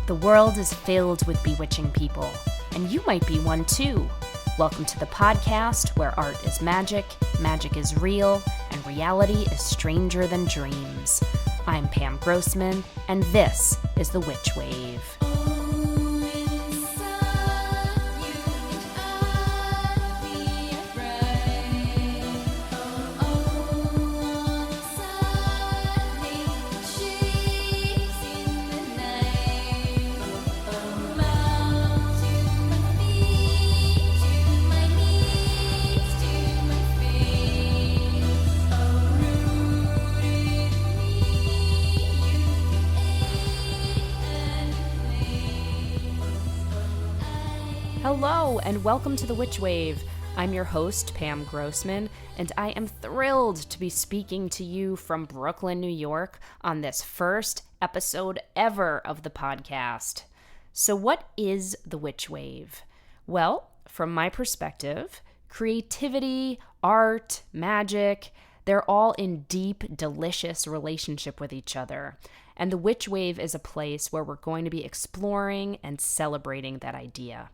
The world is filled with bewitching people, and you might be one too. Welcome to the podcast where art is magic is real, and reality is stranger than dreams. I'm Pam Grossman, and this is The Witch Wave. Hello, and welcome to The Witch Wave. I'm your host, Pam Grossman, and I am thrilled to be speaking to you from Brooklyn, New York, on this first episode ever of the podcast. So what is The Witch Wave? Well, from my perspective, creativity, art, magic, they're all in deep, delicious relationship with each other. And The Witch Wave is a place where we're going to be exploring and celebrating that idea.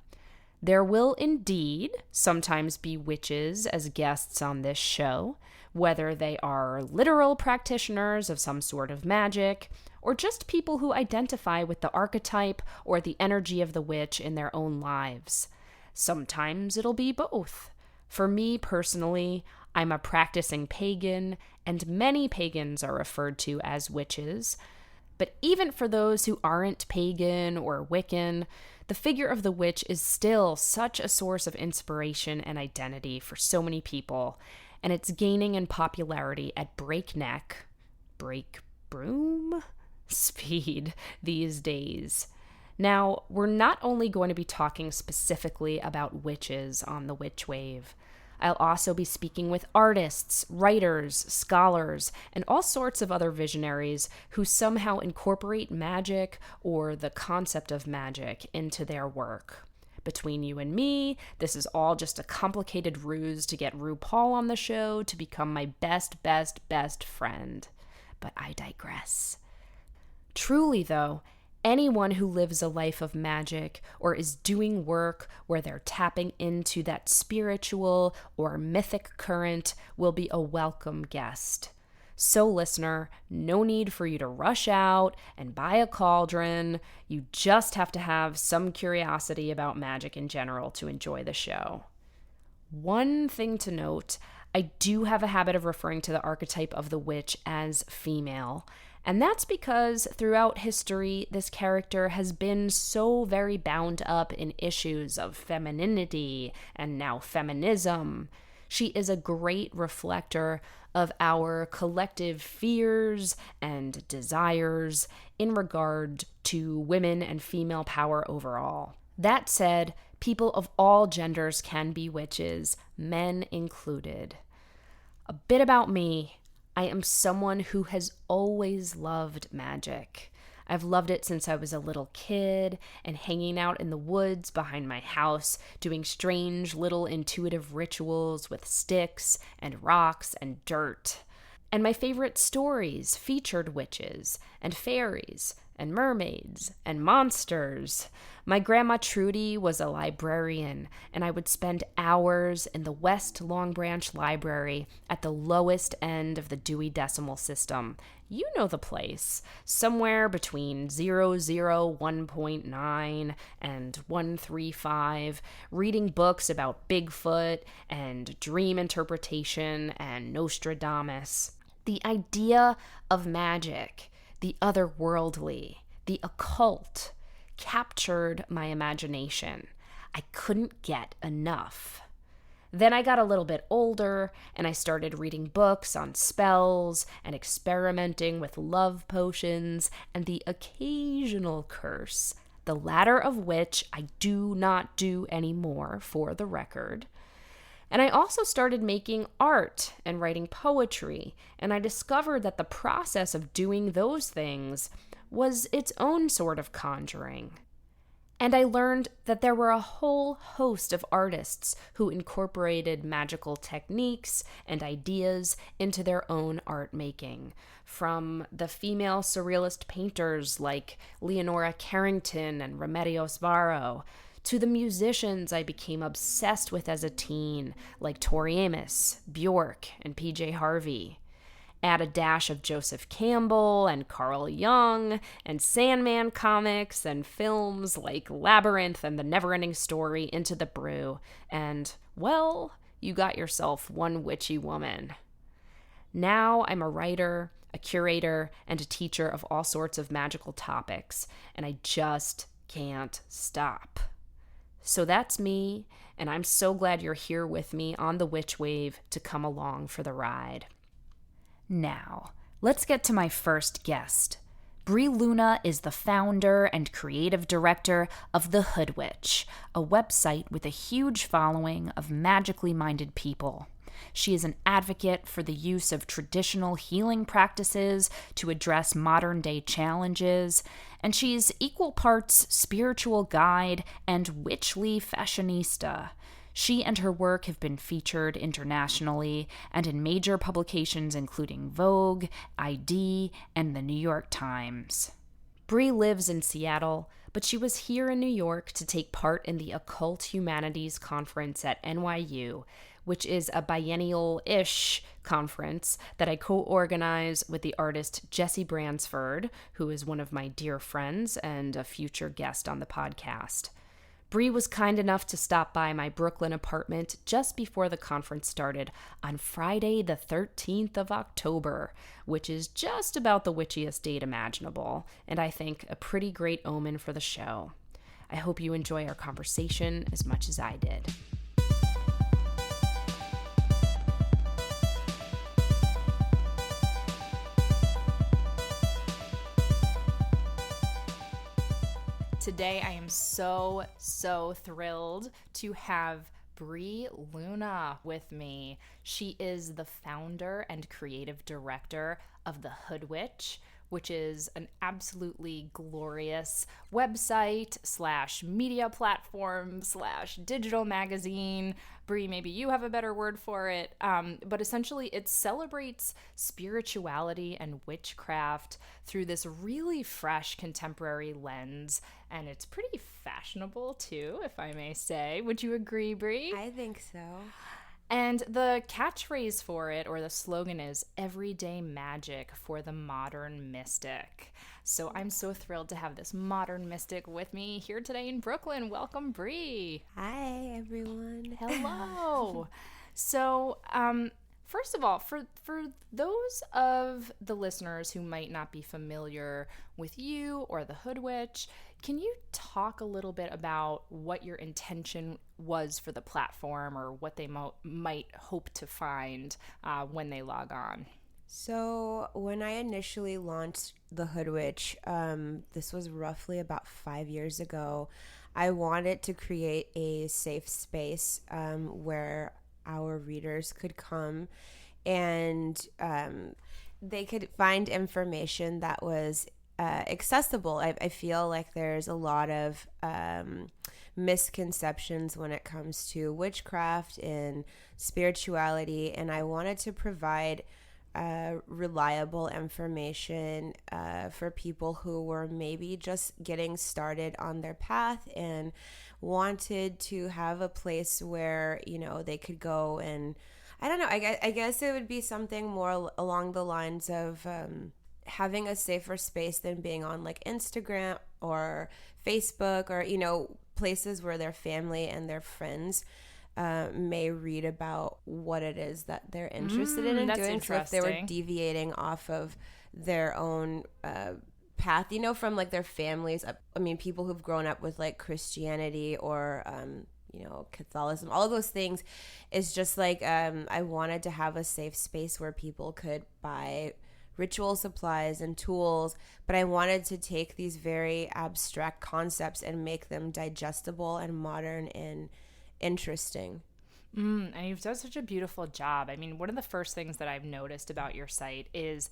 There will indeed sometimes be witches as guests on this show, whether they are literal practitioners of some sort of magic, or just people who identify with the archetype or the energy of the witch in their own lives. Sometimes it'll be both. For me personally, I'm a practicing pagan, and many pagans are referred to as witches. But even for those who aren't pagan or Wiccan, the figure of the witch is still such a source of inspiration and identity for so many people, and it's gaining in popularity at break broom speed these days. Now, we're not only going to be talking specifically about witches on the Witch Wave. I'll also be speaking with artists, writers, scholars, and all sorts of other visionaries who somehow incorporate magic or the concept of magic into their work. Between you and me, this is all just a complicated ruse to get RuPaul on the show to become my best friend. But I digress. Truly, though, anyone who lives a life of magic or is doing work where they're tapping into that spiritual or mythic current will be a welcome guest. So, listener, no need for you to rush out and buy a cauldron. You just have to have some curiosity about magic in general to enjoy the show. One thing to note, I do have a habit of referring to the archetype of the witch as female. And that's because throughout history, this character has been so very bound up in issues of femininity and now feminism. She is a great reflector of our collective fears and desires in regard to women and female power overall. That said, people of all genders can be witches, men included. A bit about me. I am someone who has always loved magic. I've loved it since I was a little kid and hanging out in the woods behind my house, doing strange little intuitive rituals with sticks and rocks and dirt. And my favorite stories featured witches and fairies and mermaids and monsters. My grandma Trudy was a librarian, and I would spend hours in the West Long Branch Library at the lowest end of the Dewey Decimal System. You know the place, somewhere between 001.9 and 135, reading books about Bigfoot and dream interpretation and Nostradamus. The idea of magic, the otherworldly, the occult, captured my imagination. I couldn't get enough. Then I got a little bit older, and I started reading books on spells and experimenting with love potions and the occasional curse, the latter of which I do not do anymore, for the record. And I also started making art and writing poetry, and I discovered that the process of doing those things was its own sort of conjuring. And I learned that there were a whole host of artists who incorporated magical techniques and ideas into their own art making. From the female surrealist painters like Leonora Carrington and Remedios Varo, to the musicians I became obsessed with as a teen, like Tori Amos, Bjork, and PJ Harvey. Add a dash of Joseph Campbell and Carl Jung and Sandman comics and films like Labyrinth and The Neverending Story into the brew, and, well, you got yourself one witchy woman. Now I'm a writer, a curator, and a teacher of all sorts of magical topics, and I just can't stop. So that's me, and I'm so glad you're here with me on the Witch Wave to come along for the ride. Now, let's get to my first guest. Bree Luna is the founder and creative director of The Hoodwitch, a website with a huge following of magically minded people. She is an advocate for the use of traditional healing practices to address modern-day challenges, and she's equal parts spiritual guide and witchly fashionista. She and her work have been featured internationally and in major publications including Vogue, ID, and the New York Times. Bree lives in Seattle, but she was here in New York to take part in the Occult Humanities Conference at NYU, which is a biennial-ish conference that I co-organize with the artist Jessie Bransford, who is one of my dear friends and a future guest on the podcast. Bree was kind enough to stop by my Brooklyn apartment just before the conference started on Friday the 13th of October, which is just about the witchiest date imaginable, and I think a pretty great omen for the show. I hope you enjoy our conversation as much as I did. Today, I am so thrilled to have Bree Luna with me. She is the founder and creative director of The Hoodwitch, which is an absolutely glorious website / media platform / digital magazine. Bree, maybe you have a better word for it. But essentially, it celebrates spirituality and witchcraft through this really fresh contemporary lens. And it's pretty fashionable, too, if I may say. Would you agree, Bree? I think so. And the catchphrase for it, or the slogan, is everyday magic for the modern mystic. So I'm so thrilled to have this modern mystic with me here today in Brooklyn. Welcome, Bree. Hi, everyone. Hello. So, first of all, for those of the listeners who might not be familiar with you or the Hoodwitch, can you talk a little bit about what your intention was for the platform, or what they might hope to find when they log on? So when I initially launched the Hoodwitch, this was roughly about 5 years ago, I wanted to create a safe space where our readers could come and they could find information that was accessible. I feel like there's a lot of misconceptions when it comes to witchcraft and spirituality, and I wanted to provide reliable information for people who were maybe just getting started on their path and wanted to have a place where, you know, they could go and, I don't know, I guess it would be something more along the lines of having a safer space than being on like Instagram or Facebook, or, you know, places where their family and their friends may read about what it is that they're interested in that's doing. So if they were deviating off of their own path, you know, from like their families, I mean, people who've grown up with like Christianity or you know, Catholicism, all of those things, is just like I wanted to have a safe space where people could buy ritual supplies and tools, but I wanted to take these very abstract concepts and make them digestible and modern and interesting. And you've done such a beautiful job. I mean, one of the first things that I've noticed about your site is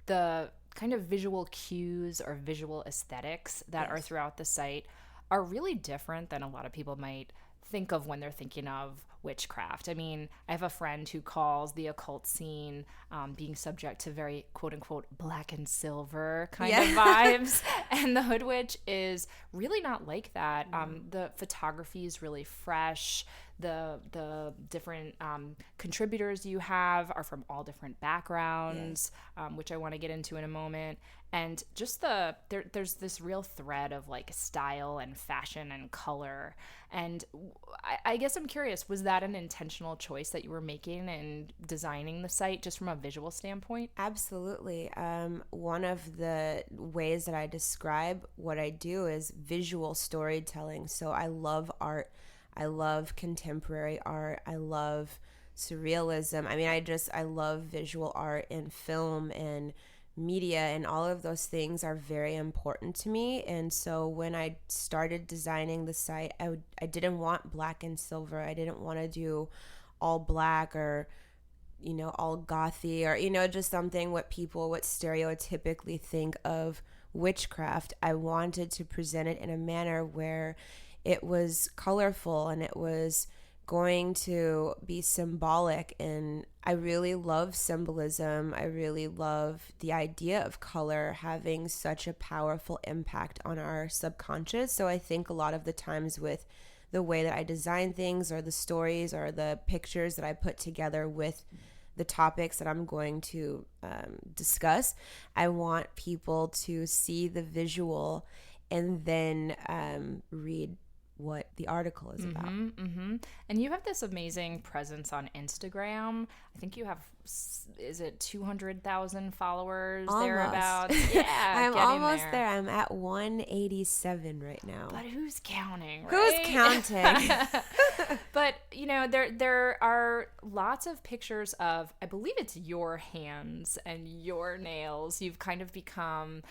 the kind of visual cues or visual aesthetics that are throughout the site are really different than a lot of people might think of when they're thinking of witchcraft. I mean, I have a friend who calls the occult scene being subject to very quote unquote black and silver kind of vibes. And the Hoodwitch is really not like that. The photography is really fresh. The different contributors you have are from all different backgrounds, which I want to get into in a moment. And just there's this real thread of like style and fashion and color. And I guess I'm curious, was that an intentional choice that you were making in designing the site just from a visual standpoint? Absolutely. One of the ways that I describe what I do is visual storytelling. So I love art. I love contemporary art. I love surrealism. I mean, I love visual art and film and media, and all of those things are very important to me. And so when I started designing the site, I didn't want black and silver. I didn't want to do all black or, all gothy or, just something what stereotypically think of witchcraft. I wanted to present it in a manner where it was colorful and it was going to be symbolic. And I really love symbolism. I really love the idea of color having such a powerful impact on our subconscious. So I think a lot of the times with the way that I design things or the stories or the pictures that I put together with the topics that I'm going to discuss, I want people to see the visual and then read what the article is about. And you have this amazing presence on Instagram. I think you have, is it 200,000 followers thereabouts? Yeah, I'm almost there. I'm at 187 right now. But who's counting, right? Who's counting? But, there are lots of pictures of, I believe it's your hands and your nails. You've kind of become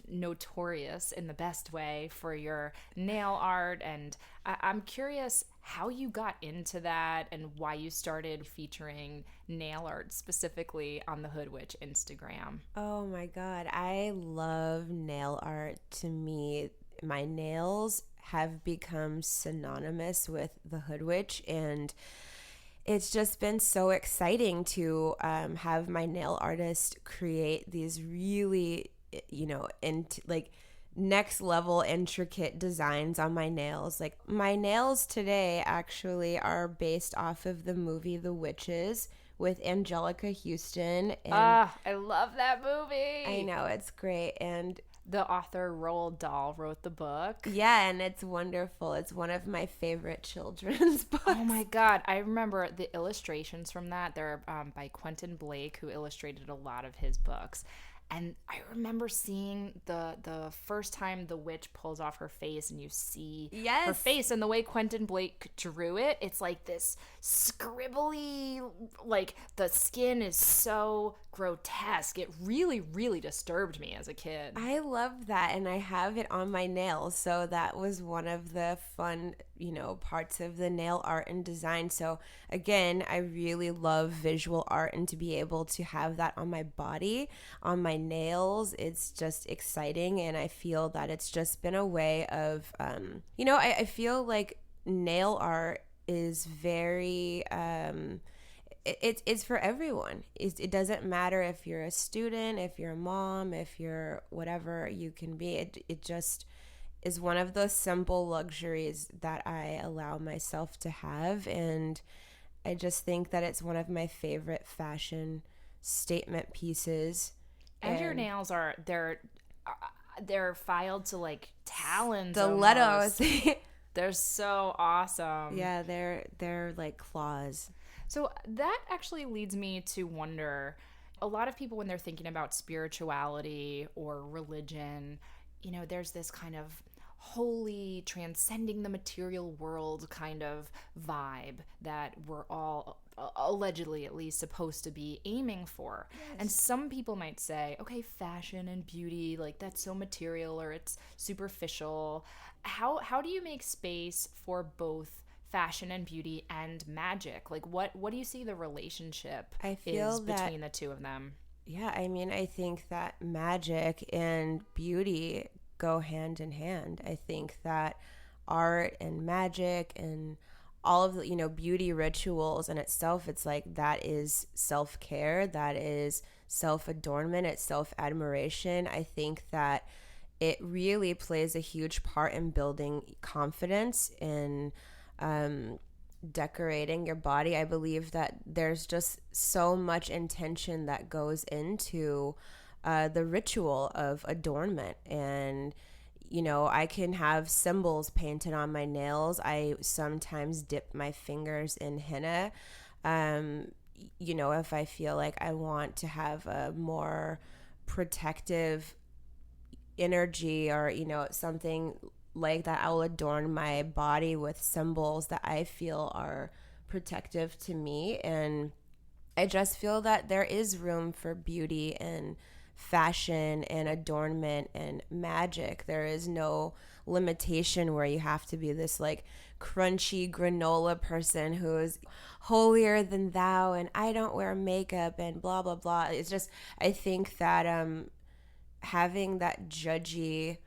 notorious in the best way for your nail art. And I'm curious how you got into that and why you started featuring nail art specifically on the Hoodwitch Instagram. Oh my God. I love nail art. To me, my nails have become synonymous with the Hoodwitch, and it's just been so exciting to have my nail artist create these really, next level intricate designs on my nails. Like, my nails today actually are based off of the movie The Witches with Angelica Houston. And I love that movie. I know, it's great. And the author Roald Dahl wrote the book. Yeah, and it's wonderful. It's one of my favorite children's books. Oh my God. I remember the illustrations from that. They're by Quentin Blake, who illustrated a lot of his books. And I remember seeing the first time the witch pulls off her face and you see her face, and the way Quentin Blake drew it, it's like this scribbly, like the skin is so grotesque. It really, really disturbed me as a kid. I love that, and I have it on my nails. So that was one of the fun, parts of the nail art and design. So again, I really love visual art, and to be able to have that on my body, on my nails, it's just exciting. And I feel that it's just been a way of, I feel like nail art is very, it's for everyone. It doesn't matter if you're a student, if you're a mom, if you're whatever you can be. It just is one of those simple luxuries that I allow myself to have. And I just think that it's one of my favorite fashion statement pieces. And your nails they're filed to like talons. Stilettos. They're so awesome. Yeah, they're like claws. So that actually leads me to wonder, a lot of people when they're thinking about spirituality or religion, there's this kind of holy, transcending the material world kind of vibe that we're all allegedly at least supposed to be aiming for. Yes. And some people might say, okay, fashion and beauty, like that's so material or it's superficial. How do you make space for both fashion and beauty and magic? Like what do you see the relationship is between the two of them? Yeah, I mean, I think that magic and beauty go hand in hand. I think that art and magic and all of the, beauty rituals in itself, it's like that is self-care, that is self-adornment, it's self-admiration. I think that it really plays a huge part in building confidence in decorating your body. I believe that there's just so much intention that goes into the ritual of adornment. And I can have symbols painted on my nails. I sometimes dip my fingers in henna. If I feel like I want to have a more protective energy, or something like that, I'll adorn my body with symbols that I feel are protective to me. And I just feel that there is room for beauty and fashion and adornment and magic. There is no limitation where you have to be this like crunchy granola person who is holier than thou and I don't wear makeup and blah blah blah. It's just, I think that having that judgy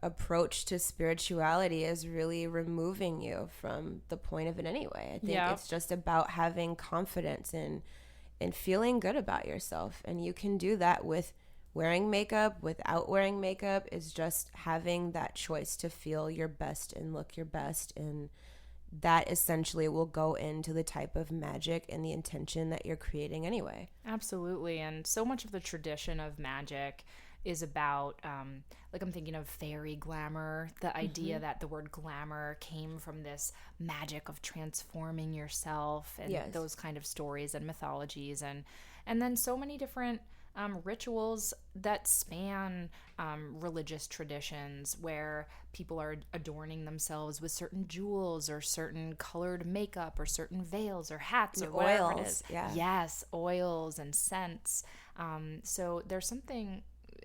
approach to spirituality is really removing you from the point of it anyway. I think it's just about having confidence and feeling good about yourself. And you can do that with wearing makeup, without wearing makeup. Is just having that choice to feel your best and look your best. And that essentially will go into the type of magic and the intention that you're creating anyway. Absolutely. And so much of the tradition of magic is about, like I'm thinking of fairy glamour, the idea that the word glamour came from this magic of transforming yourself and those kind of stories and mythologies. And then so many different rituals that span religious traditions where people are adorning themselves with certain jewels or certain colored makeup or certain veils or hats or whatever it is. Yes, oils and scents. So there's something,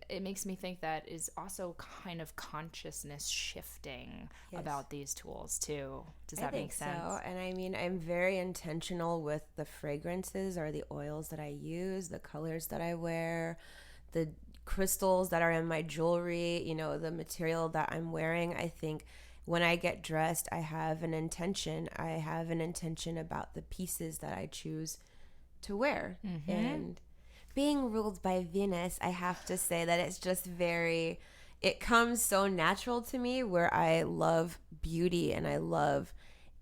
it makes me think, that is also kind of consciousness shifting about these tools too. Does that make sense? So. And I mean, I'm very intentional with the fragrances or the oils that I use, the colors that I wear, the crystals that are in my jewelry, the material that I'm wearing. I think when I get dressed, I have an intention. I have an intention about the pieces that I choose to wear. And being ruled by Venus, I have to say that it's just it comes so natural to me, where I love beauty and I love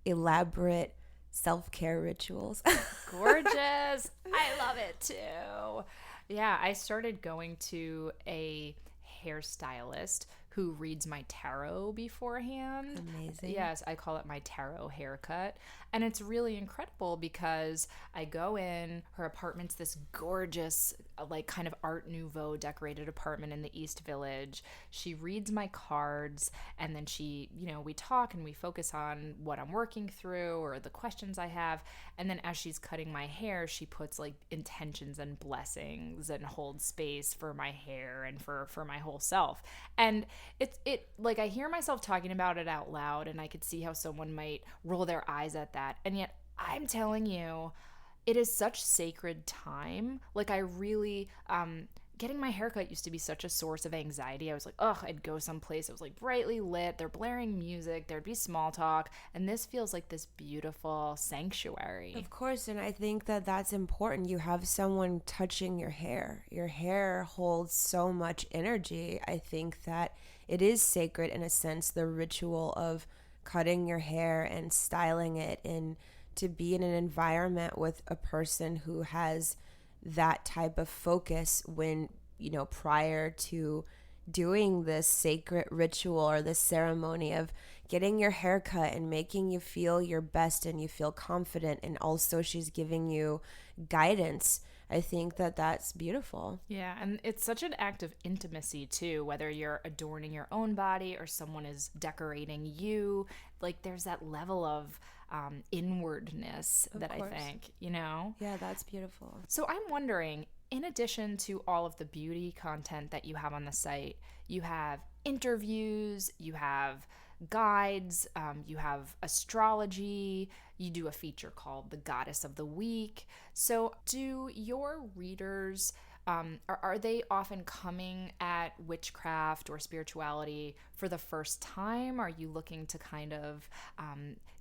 elaborate self-care rituals. Gorgeous. I love it too. Yeah, I started going to a hairstylist who reads my tarot beforehand. Amazing. Yes, I call it my tarot haircut. And it's really incredible because I go in, her apartment's this gorgeous, like kind of Art Nouveau decorated apartment in the East Village. She reads my cards, and then she, we talk and we focus on what I'm working through or the questions I have. And then as she's cutting my hair, she puts like intentions and blessings and holds space for my hair and for my whole self. And it like I hear myself talking about it out loud, and I could see how someone might roll their eyes at that. And yet I'm telling you, it is such sacred time. Like I really, getting my haircut used to be such a source of anxiety. I was like, I'd go someplace, it was like brightly lit, they're blaring music, there'd be small talk. And this feels like this beautiful sanctuary. Of course. And I think that that's important. You have someone touching your hair. Your hair holds so much energy. I think that it is sacred in a sense, the ritual of cutting your hair and styling it, and to be in an environment with a person who has that type of focus when, prior to doing this sacred ritual or this ceremony of getting your hair cut and making you feel your best and you feel confident, and also she's giving you guidance. I think that that's beautiful. Yeah, and it's such an act of intimacy too, whether you're adorning your own body or someone is decorating you. Like there's that level of inwardness that I think, Yeah, that's beautiful. So I'm wondering, in addition to all of the beauty content that you have on the site, you have interviews, you have guides, you have astrology, you do a feature called The Goddess of the Week. So do your readers are they often coming at witchcraft or spirituality for the first time? Are you looking to kind of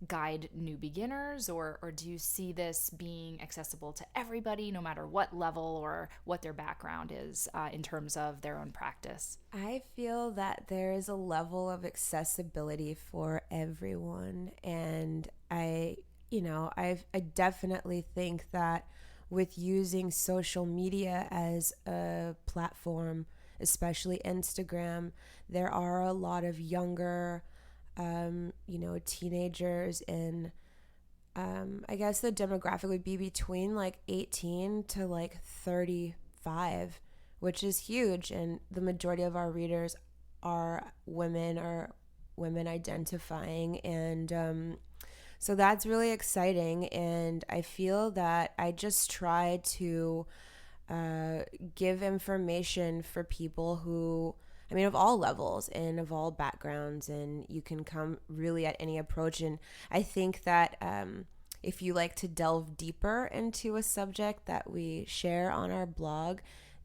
guide new beginners, or do you see this being accessible to everybody, no matter what level or what their background is in terms of their own practice? I feel that there is a level of accessibility for everyone. And I definitely think that with using social media as a platform, especially Instagram, there are a lot of younger, teenagers in, I guess the demographic would be between like 18 to like 35, which is huge. And the majority of our readers are women identifying. And so that's really exciting. And I feel that I just try to give information for people who, of all levels and of all backgrounds, and you can come really at any approach. And I think that if you like to delve deeper into a subject that we share on our blog,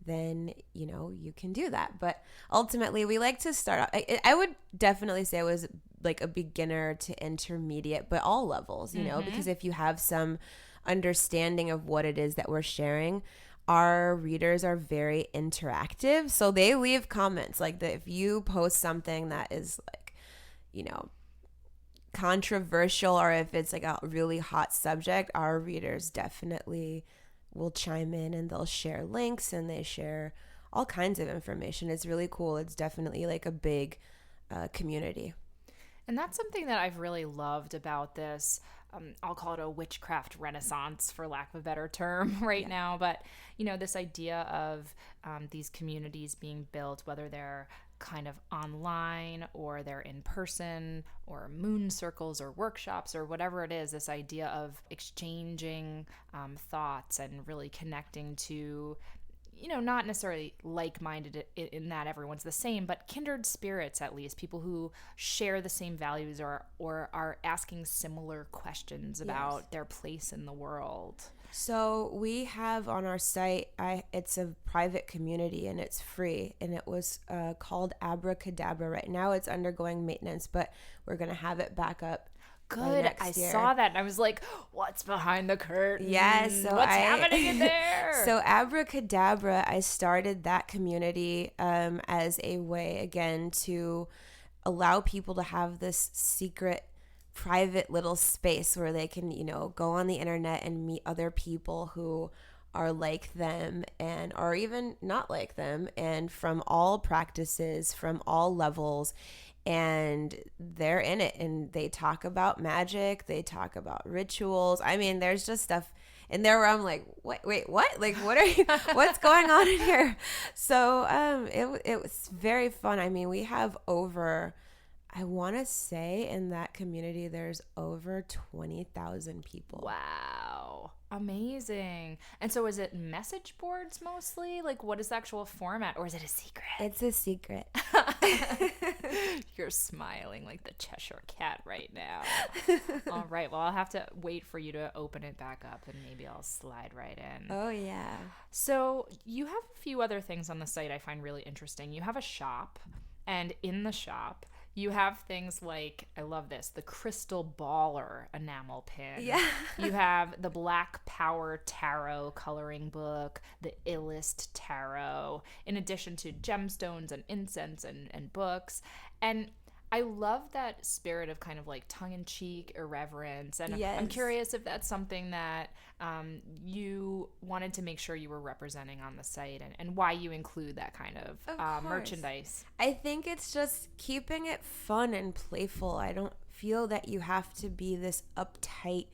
then you can do that. But ultimately, we like to start off. I would definitely say it was like a beginner to intermediate, but all levels, because if you have some understanding of what it is that we're sharing, our readers are very interactive. So they leave comments like that. If you post something that is like, controversial, or if it's like a really hot subject, our readers definitely will chime in and they'll share links and they share all kinds of information. It's really cool. It's definitely like a big community. And that's something that I've really loved about this. I'll call it a witchcraft renaissance, for lack of a better term, right now. But, this idea of these communities being built, whether they're kind of online or they're in person or moon circles or workshops or whatever it is, this idea of exchanging thoughts and really connecting to, not necessarily like-minded in that everyone's the same, but kindred spirits, at least people who share the same values or are asking similar questions about their place in the world. So we have on our site, it's a private community and it's free, and it was called Abracadabra. Right now it's undergoing maintenance, but we're going to have it back up. Good. I saw that and I was like, what's behind the curtain? Yes. So what's happening in there? So Abracadabra, I started that community as a way, again, to allow people to have this secret, private little space where they can, go on the internet and meet other people who are like them and or even not like them, and from all practices, from all levels. And they're in it and they talk about magic, they talk about rituals. There's just stuff in there where I'm like, wait, what? Like, what's going on in here? So it was very fun. We have over, I want to say in that community, there's over 20,000 people. Wow. Amazing. And so is it message boards mostly? Like, what is the actual format, or is it a secret? It's a secret. You're smiling like the Cheshire Cat right now. All right. Well, I'll have to wait for you to open it back up and maybe I'll slide right in. Oh, yeah. So you have a few other things on the site I find really interesting. You have a shop, and in the shop, you have things like, I love this, the Crystal Baller enamel pin. Yeah. You have the Black Power Tarot coloring book, the Illust Tarot, in addition to gemstones and incense and books. And I love that spirit of kind of like tongue-in-cheek irreverence. And yes. I'm curious if that's something that you wanted to make sure you were representing on the site, and why you include that kind of merchandise. I think it's just keeping it fun and playful. I don't feel that you have to be this uptight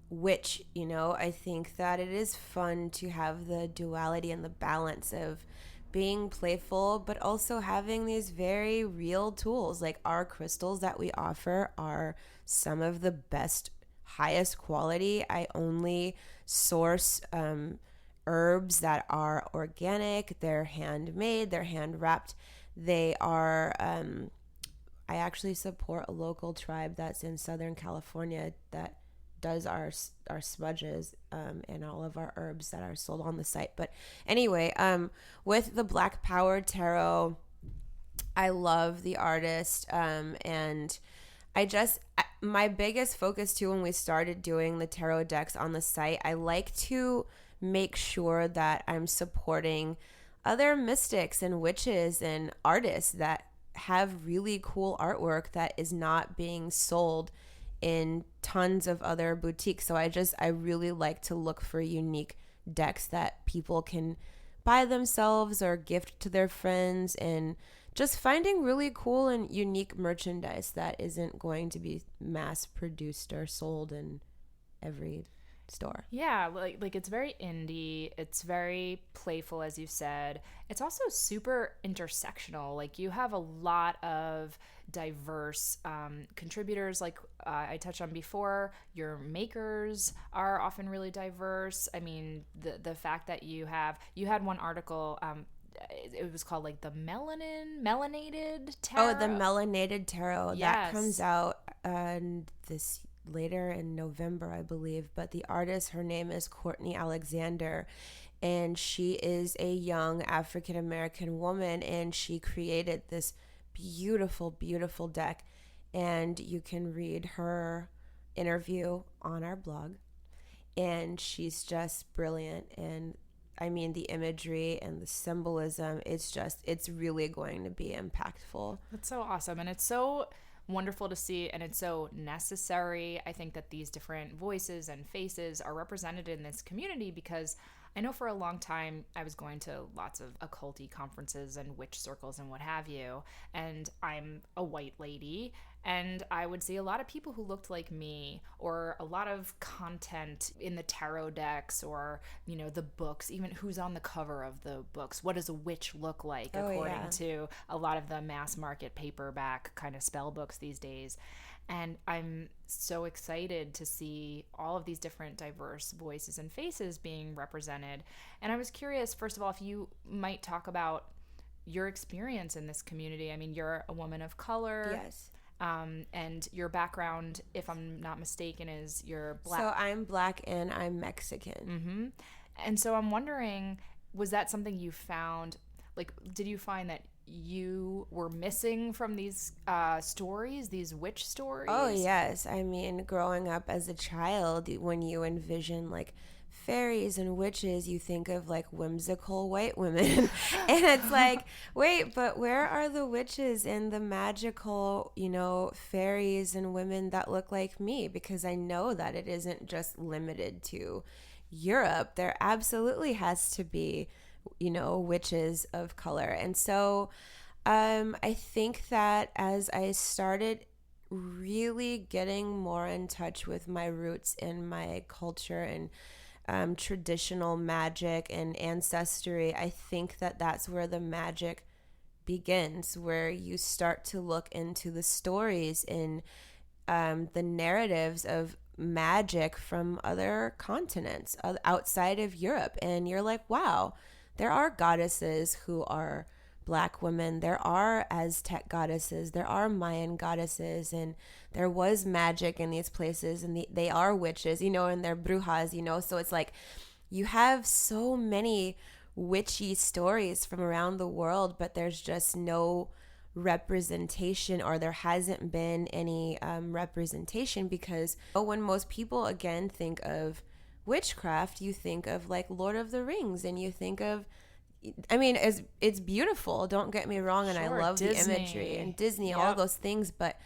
witch, I think that it is fun to have the duality and the balance of being playful, but also having these very real tools. Like our crystals that we offer are some of the best, highest quality. I only source herbs that are organic, they're handmade, they're hand wrapped. They are, I actually support a local tribe that's in Southern California that does our smudges and all of our herbs that are sold on the site. But anyway, with the Black Power Tarot, I love the artist, and my biggest focus too when we started doing the tarot decks on the site, I like to make sure that I'm supporting other mystics and witches and artists that have really cool artwork that is not being sold in tons of other boutiques. So I really like to look for unique decks that people can buy themselves or gift to their friends, and just finding really cool and unique merchandise that isn't going to be mass produced or sold in every store. Yeah, like it's very indie. It's very playful, as you said. It's also super intersectional. Like you have a lot of diverse contributors. Like I touched on before, your makers are often really diverse. I mean, the fact that you had one article. It was called like the melanated tarot. Oh, the melanated tarot. Yes. That comes out this later in November, I believe. But the artist, her name is Courtney Alexander, and she is a young African American woman, and she created this beautiful, beautiful deck. And you can read her interview on our blog, and she's just brilliant. And I mean, the imagery and the symbolism, it's really going to be impactful. That's so awesome. And it's so wonderful to see, and it's so necessary. I think that these different voices and faces are represented in this community, because I know for a long time I was going to lots of occulty conferences and witch circles and what have you, and I'm a white lady, and I would see a lot of people who looked like me, or a lot of content in the tarot decks, or, you know, the books, even who's on the cover of the books. What does a witch look like, according to a lot of the mass market paperback kind of spell books these days. And I'm so excited to see all of these different diverse voices and faces being represented. And I was curious, first of all, if you might talk about your experience in this community. I mean, you're a woman of color. Yes. And your background, if I'm not mistaken, is you're Black. So I'm Black and I'm Mexican. Mm-hmm. And so I'm wondering, was that something you found, like, did you find that you were missing from these stories, these witch stories? Oh, yes. I mean, growing up as a child, when you envision, like, fairies and witches, you think of like whimsical white women. And it's like, wait, but where are the witches and the magical, you know, fairies and women that look like me? Because I know that it isn't just limited to Europe. There absolutely has to be, you know, witches of color. And so I think that as I started really getting more in touch with my roots and my culture and traditional magic and ancestry, I think that that's where the magic begins, where you start to look into the stories and the narratives of magic from other continents outside of Europe. And you're like, wow, there are goddesses who are Black women. There are Aztec goddesses. There are Mayan goddesses. And there was magic in these places. And they are witches, you know, and they're brujas, you know. So it's like you have so many witchy stories from around the world, but there's just no representation, or there hasn't been any representation, because when most people, again, think of witchcraft, you think of like Lord of the Rings, and you think of, I mean, it's beautiful, don't get me wrong, and sure, I love Disney. the imagery and Disney, Yep. all those things, but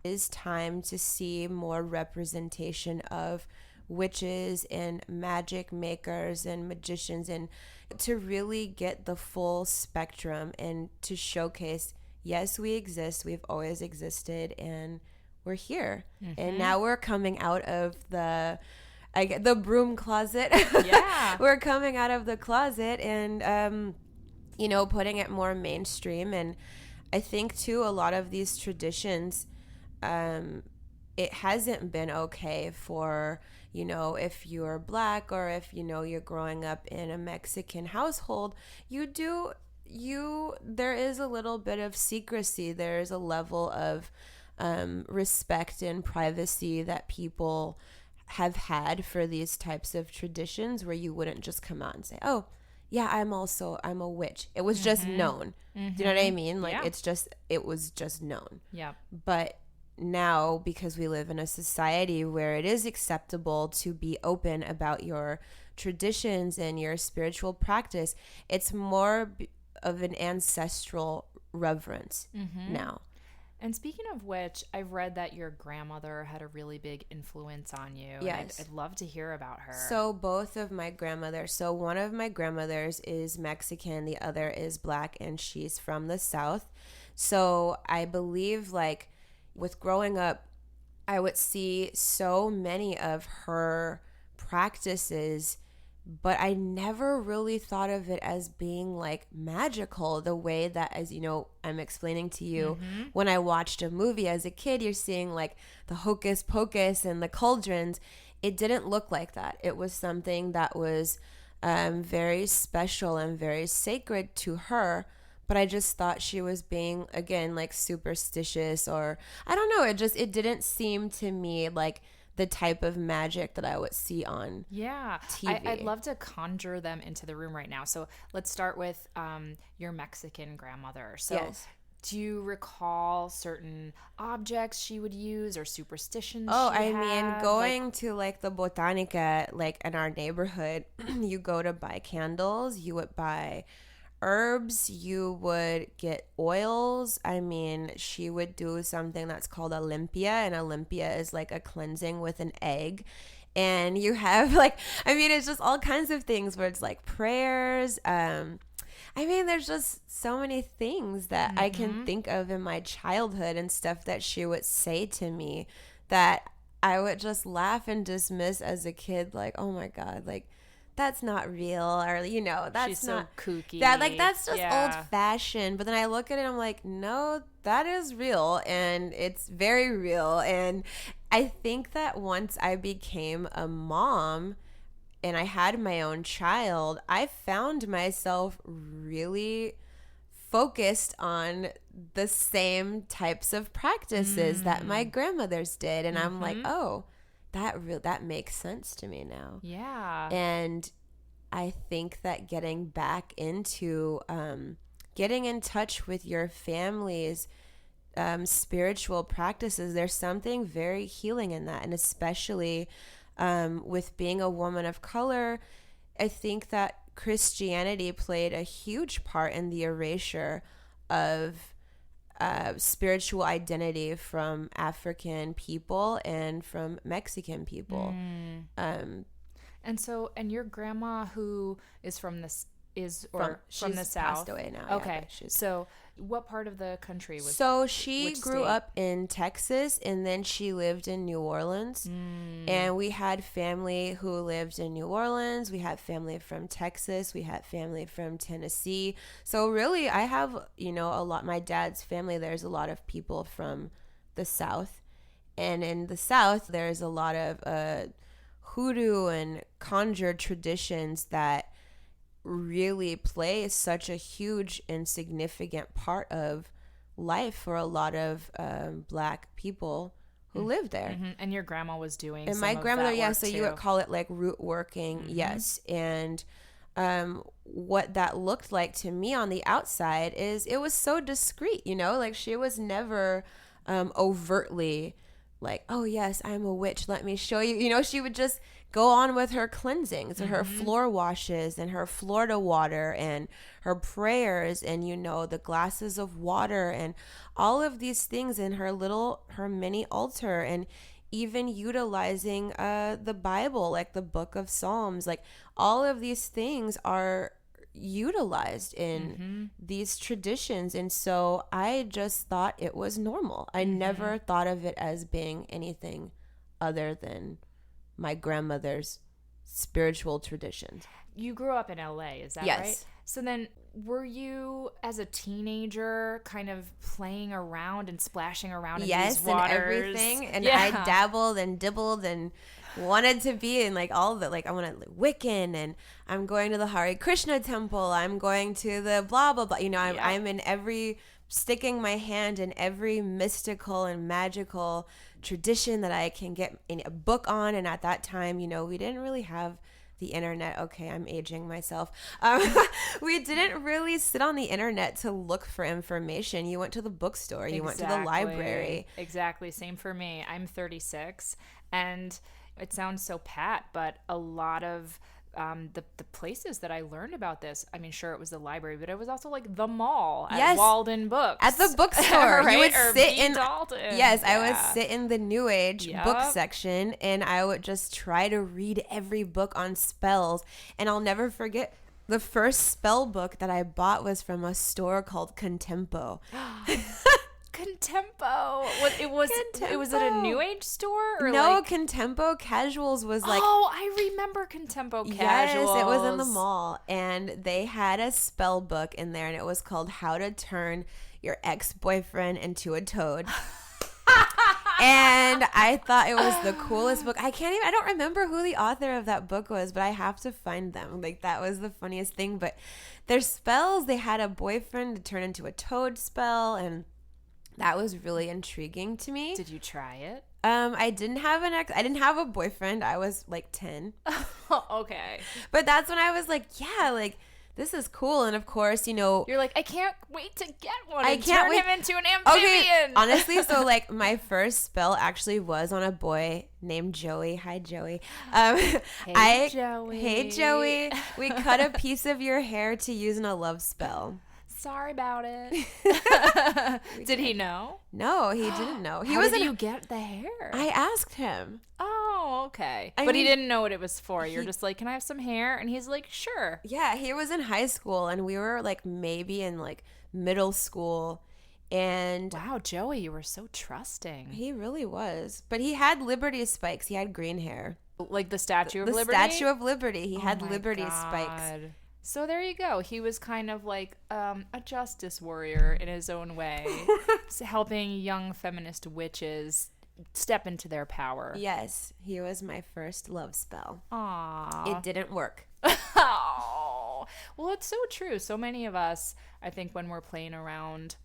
it is time to see more representation of witches and magic makers and magicians, and to really get the full spectrum and to showcase, yes, we exist, we've always existed, and we're here. Mm-hmm. And now we're coming out of the broom closet. Yeah. We're coming out of the closet and, you know, putting it more mainstream. And I think, too, a lot of these traditions, it hasn't been okay for, you know, if you're Black or if, you know, you're growing up in a Mexican household, there is a little bit of secrecy. There's a level of respect and privacy that people have had for these types of traditions where you wouldn't just come out and say, oh, yeah, I'm a witch. It was just known. Do you know what I mean? Like, it was just known. Yeah. But now, because we live in a society where it is acceptable to be open about your traditions and your spiritual practice, it's more of an ancestral reverence now. And speaking of which, I've read that your grandmother had a really big influence on you. Yes. And I'd love to hear about her. So both of my grandmothers, so one of my grandmothers is Mexican, the other is Black, and she's from the South. So I believe, like, with growing up, I would see so many of her practices, but I never really thought of it as being like magical the way that, as you know, I'm explaining to you, when I watched a movie as a kid, you're seeing like the hocus pocus and the cauldrons. It didn't look like that. It was something that was very special and very sacred to her. But I just thought she was being, again, like superstitious, or I don't know. It didn't seem to me like the type of magic that I would see on TV. I'd love to conjure them into the room right now. So let's start with your Mexican grandmother. So Yes. Do you recall certain objects she would use or superstitions Oh, she I had? mean, going to like the Botanica, like in our neighborhood, you go to buy candles, you would buy herbs, you would get oils. I mean, she would do something that's called a limpia, and a limpia is like a cleansing with an egg. And you have like, I mean, it's just all kinds of things where it's like prayers. I mean, there's just so many things that I can think of in my childhood and stuff that she would say to me that I would just laugh and dismiss as a kid, like, oh my God, like, that's not real, or, you know, that's She's not so kooky. that, like, that's just old fashioned. But then I look at it, I'm like, no, that is real, and it's very real. And I think that once I became a mom and I had my own child, I found myself really focused on the same types of practices that my grandmothers did. And I'm like, oh, that makes sense to me now. Yeah. And I think that getting back into getting in touch with your family's spiritual practices, there's something very healing in that. And especially with being a woman of color, I think that Christianity played a huge part in the erasure of spiritual identity from African people and from Mexican people. And your grandma, who is from this from the South, passed away now. Okay, so what part of the country was? So she grew state? up in Texas, and then she lived in New Orleans. And we had family who lived in New Orleans. We had family from Texas. We had family from Tennessee. So really, I have, you know, a lot. My dad's family, there's a lot of people from the South. And in the South, there's a lot of hoodoo and conjure traditions that really play such a huge and significant part of life for a lot of Black people who live there. And your grandma was doing and some my of grandmother, that yeah, work so too. you would call it like root working, yes. And what that looked like to me on the outside is it was so discreet, you know, like she was never overtly like, oh yes, I'm a witch, let me show you. You know, she would just go on with her cleansings and her floor washes and her Florida water and her prayers and, you know, the glasses of water and all of these things in her mini altar, and even utilizing the Bible, like the book of Psalms. Like all of these things are utilized in these traditions. And so I just thought it was normal. I never thought of it as being anything other than my grandmother's spiritual traditions. You grew up in LA, is that Yes. right? So then were you, as a teenager, kind of playing around and splashing around in these waters? And everything. And I dabbled and dibbled and wanted to be in like all of it. Like I want to Wiccan, and I'm going to the Hare Krishna temple. I'm going to the blah blah blah. You know, I'm in every, sticking my hand in every mystical and magical tradition that I can get in a book on. And at that time, you know, we didn't really have the internet. Okay, I'm aging myself. We didn't really sit on the internet to look for information. You went to the bookstore. You went to the library. Exactly. Same for me. I'm 36, and it sounds so pat, but a lot of the places that I learned about this, I mean, sure, it was the library, but it was also like the mall at Walden Books. At the bookstore. Right? You would or sit B. in Dalton. Yes, I would sit in the New Age book Yep. section, and I would just try to read every book on spells. And I'll never forget, the first spell book that I bought was from a store called Contempo. Contempo. It was at a New Age store? Or No, like... Contempo Casuals was like... Oh, I remember Contempo Casuals. Yes, it was in the mall. And they had a spell book in there, and it was called How to Turn Your Ex-Boyfriend into a Toad. And I thought it was the coolest book. I don't remember who the author of that book was, but I have to find them. Like, that was the funniest thing. But their spells, they had a boyfriend to turn into a toad spell, and that was really intriguing to me. Did you try it? I didn't have a boyfriend. I was like 10. Okay. But that's when I was like, yeah, like, this is cool. And of course, you know, You're like, I can't wait to get one I and can't turn wait- him into an amphibian. okay, honestly, so like my first spell actually was on a boy named Joey. Hi, Joey. Joey. Hey, Joey. We cut a piece of your hair to use in a love spell. Sorry about it. Did he know? No, he didn't know. He How was did you get the hair? I asked him. Oh, okay. I But he mean, didn't know what it was for. You're just like, can I have some hair? And he's like, sure. Yeah, he was in high school, and we were like maybe in like middle school, and Wow, Joey, you were so trusting. he really was. But he had Liberty spikes. He had green hair. Like the Statue of The Liberty? Statue of Liberty. He Oh had my Liberty spikes. God. So there you go. He was kind of like a justice warrior in his own way, helping young feminist witches step into their power. Yes, he was my first love spell. Aww. It didn't work. Oh. Well, it's so true. So many of us, I think, when we're playing around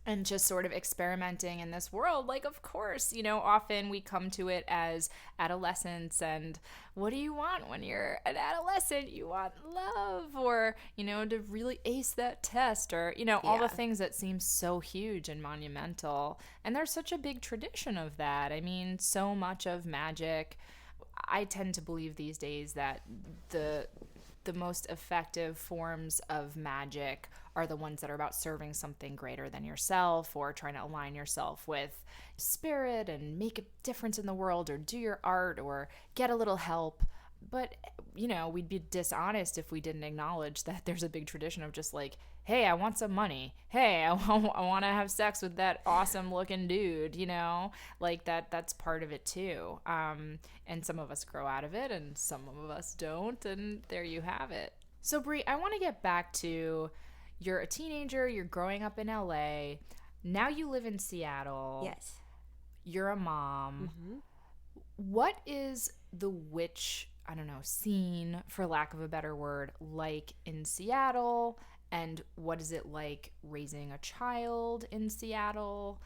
and just sort of experimenting in this world, like, of course, you know, often we come to it as adolescents, and what do you want when you're an adolescent? You want love, or, you know, to really ace that test, or, you know, all the things that seem so huge and monumental. And there's such a big tradition of that. I mean, so much of magic, I tend to believe these days that the most effective forms of magic are the ones that are about serving something greater than yourself, or trying to align yourself with spirit and make a difference in the world, or do your art, or get a little help. But, you know, we'd be dishonest if we didn't acknowledge that there's a big tradition of just like, hey, I want some money. Hey, I want to have sex with that awesome looking dude, you know, like that's part of it too. And some of us grow out of it and some of us don't. And there you have it. So Brie, I want to get back to, you're a teenager, you're growing up in LA. Now you live in Seattle. Yes. You're a mom. Mm-hmm. What is the witch, I don't know, scene, for lack of a better word, like in Seattle? And what is it like raising a child in Seattle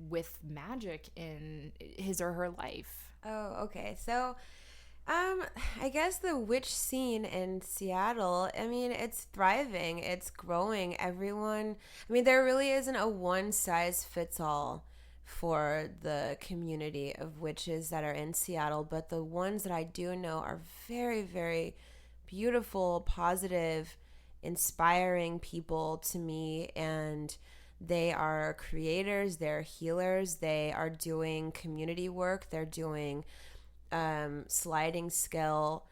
with magic in his or her life? Oh, okay. So, I guess the witch scene in Seattle, I mean, it's thriving. It's growing. Everyone, I mean, there really isn't a one size fits all for the community of witches that are in Seattle, but the ones that I do know are very, very beautiful, positive, inspiring people to me, and they are creators, they're healers, they are doing community work, they're doing sliding scale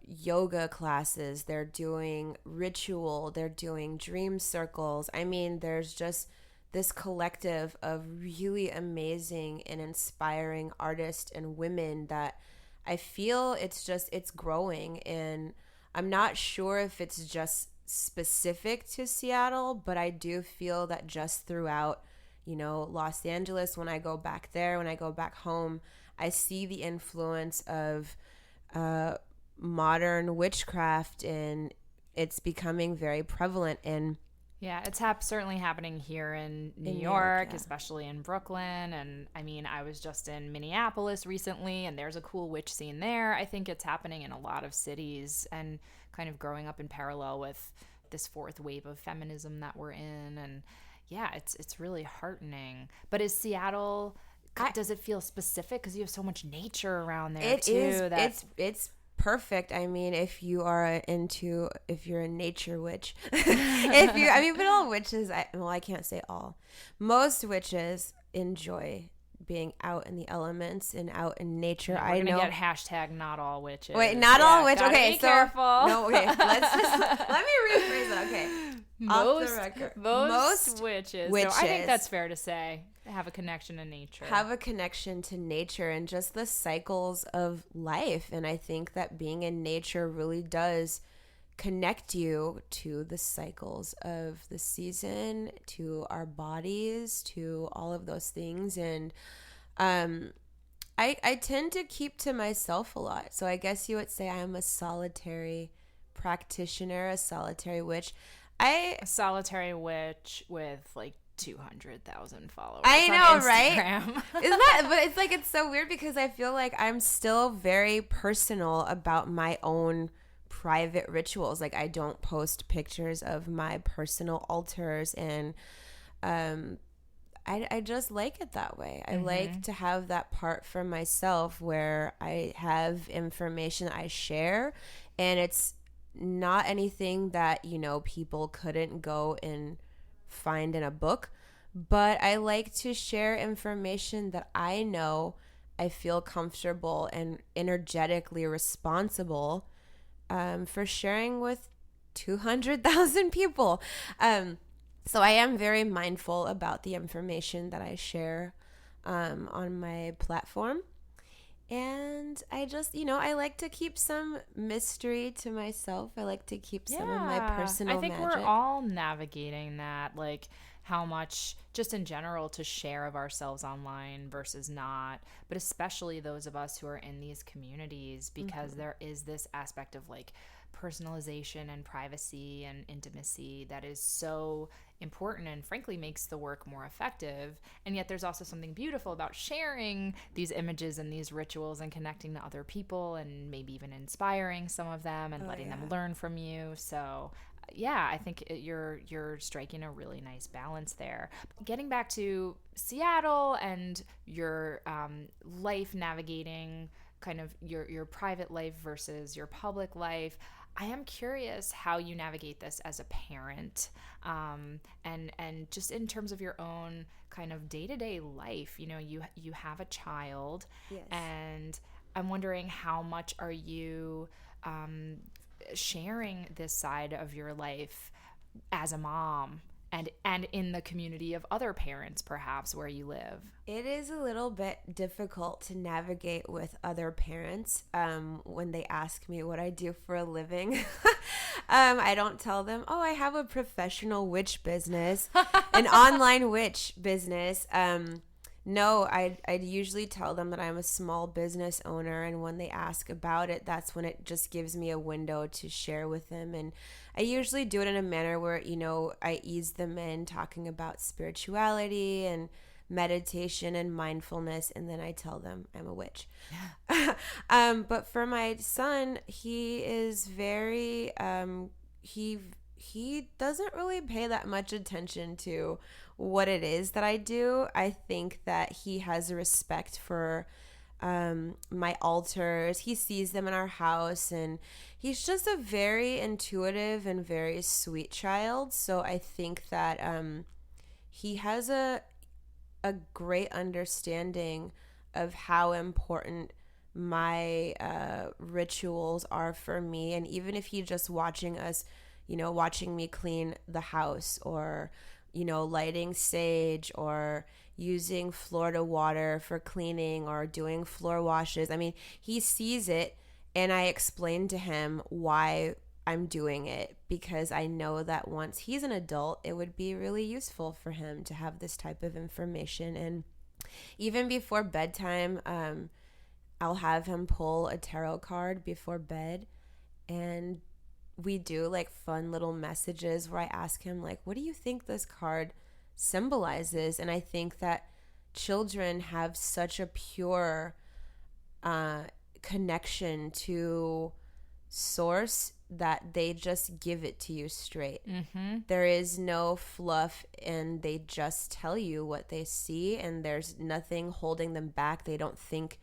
yoga classes, they're doing ritual, they're doing dream circles. I mean, there's just this collective of really amazing and inspiring artists and women that I feel it's growing. And I'm not sure if it's just specific to Seattle, but I do feel that just throughout, you know, Los Angeles, when I go back there, when I go back home, I see the influence of modern witchcraft, and it's becoming very prevalent in Yeah, it's certainly happening here in New New York, York, yeah. especially in Brooklyn. And I mean, I was just in Minneapolis recently, and there's a cool witch scene there. I think it's happening in a lot of cities and kind of growing up in parallel with this fourth wave of feminism that we're in. And yeah, it's really heartening. But is Seattle, does it feel specific? Because you have so much nature around there it too. is it's perfect. I mean, if you're a nature witch, but all witches, I can't say all. Most witches enjoy being out in the elements and out in nature. We're I gonna know. get hashtag not all witches. Wait, not all witches. Gotta Okay, be so careful. no. Okay, let me rephrase it. Okay, off the record, most witches. witches. So I think that's fair to say. Have a connection to nature. Have a connection to nature and just the cycles of life. And I think that being in nature really does connect you to the cycles of the season, to our bodies, to all of those things. And I tend to keep to myself a lot. So I guess you would say I am a solitary practitioner, a solitary witch. A solitary witch with like 200,000 followers. I know, right? Isn't that? But it's so weird because I feel like I'm still very personal about my own private rituals. Like I don't post pictures of my personal altars, and I just like it that way. I like to have that part for myself where I have information I share, and it's not anything that people couldn't go and find in a book, but I like to share information that I know I feel comfortable and energetically responsible for sharing with 200,000 people. So I am very mindful about the information that I share on my platform. And I just, I like to keep some mystery to myself. I like to keep some of my personal magic. I think we're all navigating that, like how much just in general to share of ourselves online versus not, but especially those of us who are in these communities, because there is this aspect of like personalization and privacy and intimacy that is so important and frankly makes the work more effective. And yet there's also something beautiful about sharing these images and these rituals and connecting to other people and maybe even inspiring some of them and letting them learn from you. So yeah, I think you're striking a really nice balance there. Getting back to Seattle and your life navigating kind of your private life versus your public life, I am curious how you navigate this as a parent, and just in terms of your own kind of day-to-day life. You have a child, yes. And I'm wondering how much are you sharing this side of your life as a mom and in the community of other parents, perhaps, where you live? It is a little bit difficult to navigate with other parents when they ask me what I do for a living. I don't tell them, oh, I have a professional witch business, an online witch business. No, I'd usually tell them that I'm a small business owner, and when they ask about it, that's when it just gives me a window to share with them. And I usually do it in a manner where, I ease them in talking about spirituality and meditation and mindfulness, and then I tell them I'm a witch. But for my son, he is very he doesn't really pay that much attention to what it is that I do. I think that he has a respect for my altars. He sees them in our house, and he's just a very intuitive and very sweet child. So I think that he has a great understanding of how important my rituals are for me. And even if he's just watching us, watching me clean the house, or lighting sage, or using Florida water for cleaning, or doing floor washes. I mean, he sees it, and I explain to him why I'm doing it, because I know that once he's an adult, it would be really useful for him to have this type of information. And even before bedtime, I'll have him pull a tarot card before bed, and we do like fun little messages where I ask him like, what do you think this card symbolizes? And I think that children have such a pure connection to source that they just give it to you straight. There is no fluff, and they just tell you what they see, and there's nothing holding them back. They don't think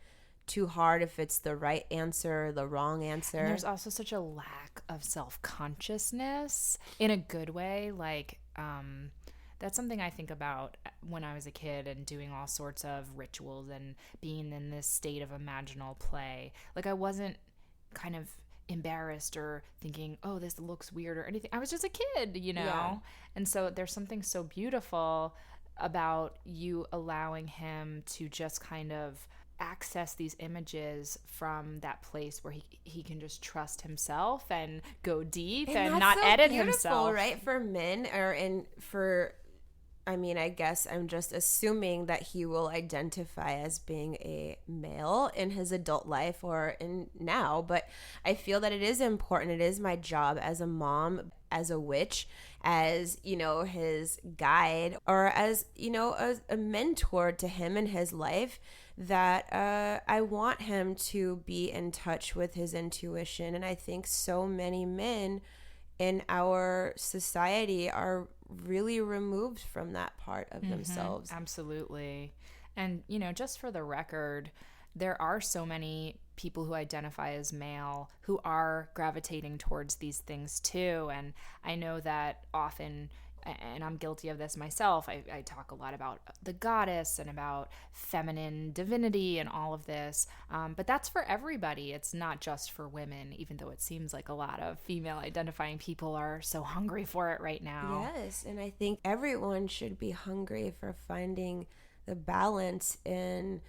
too hard if it's the right answer or the wrong answer. And there's also such a lack of self-consciousness in a good way. Like, that's something I think about when I was a kid and doing all sorts of rituals and being in this state of imaginal play. Like, I wasn't kind of embarrassed or thinking, oh, this looks weird or anything. I was just a kid, you know? Yeah. And so there's something so beautiful about you allowing him to just kind of access these images from that place where he can just trust himself and go deep and not so edit himself. Right? For men I guess I'm just assuming that he will identify as being a male in his adult life or in now, but I feel that it is important. It is my job as a mom, as a witch, as, his guide, or as, a mentor to him in his life, that I want him to be in touch with his intuition. And I think so many men in our society are really removed from that part of themselves. Absolutely. And, just for the record, there are so many people who identify as male who are gravitating towards these things too. And I know that often, and I'm guilty of this myself, I talk a lot about the goddess and about feminine divinity and all of this. But that's for everybody. It's not just for women, even though it seems like a lot of female identifying people are so hungry for it right now. Yes, and I think everyone should be hungry for finding the balance in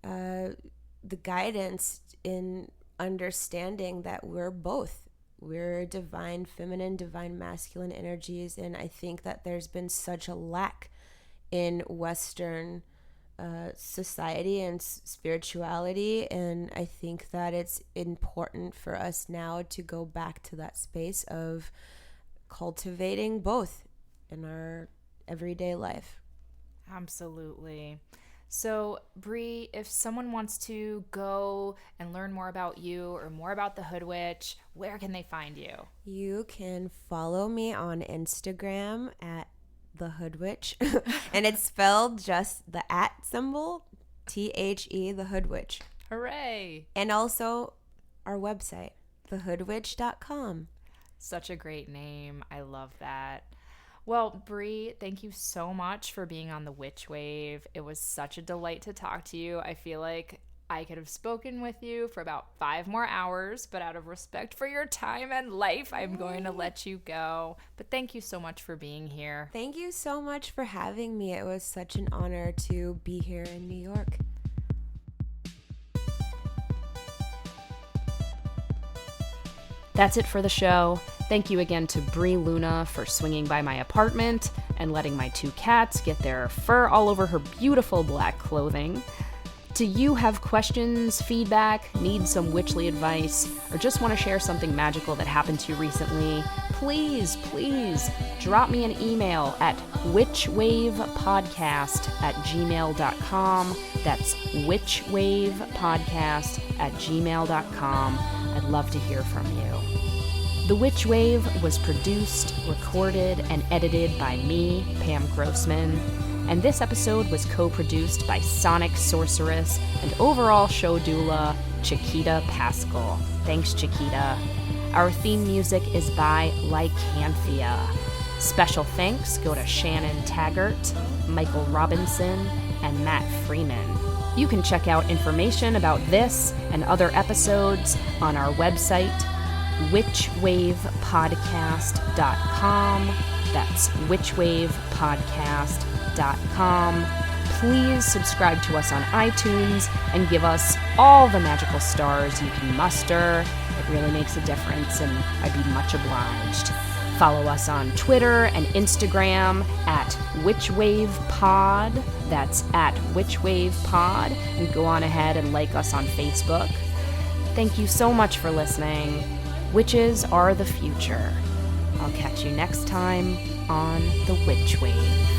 the guidance in understanding that we're both. We're divine feminine, divine masculine energies, and I think that there's been such a lack in Western society and spirituality, and I think that it's important for us now to go back to that space of cultivating both in our everyday life. Absolutely. So, Bree, if someone wants to go and learn more about you or more about the Hoodwitch, where can they find you? You can follow me on Instagram at the Hoodwitch, and it's spelled just the @ symbol, THE, the Hoodwitch. Hooray! And also our website, thehoodwitch.com. Such a great name. I love that. Well, Bree, thank you so much for being on the Witch Wave. It was such a delight to talk to you. I feel like I could have spoken with you for about 5 more hours, but out of respect for your time and life, I'm going to let you go. But thank you so much for being here. Thank you so much for having me. It was such an honor to be here in New York. That's it for the show. Thank you again to Bree Luna for swinging by my apartment and letting my 2 cats get their fur all over her beautiful black clothing. Do you have questions, feedback, need some witchly advice, or just want to share something magical that happened to you recently? Please drop me an email at witchwavepodcast@gmail.com. That's witchwavepodcast@gmail.com. I'd love to hear from you. The Witch Wave was produced, recorded, and edited by me, Pam Grossman. And this episode was co-produced by Sonic Sorceress and overall show doula, Chiquita Pascal. Thanks, Chiquita. Our theme music is by Lycanthia. Special thanks go to Shannon Taggart, Michael Robinson, and Matt Freeman. You can check out information about this and other episodes on our website, witchwavepodcast.com. That's witchwavepodcast.com. Please subscribe to us on iTunes and give us all the magical stars you can muster. It really makes a difference, and I'd be much obliged. Follow us on Twitter and Instagram at WitchWavePod. That's at WitchWavePod. And go on ahead and like us on Facebook. Thank you so much for listening. Witches are the future. I'll catch you next time on The Witch Wave.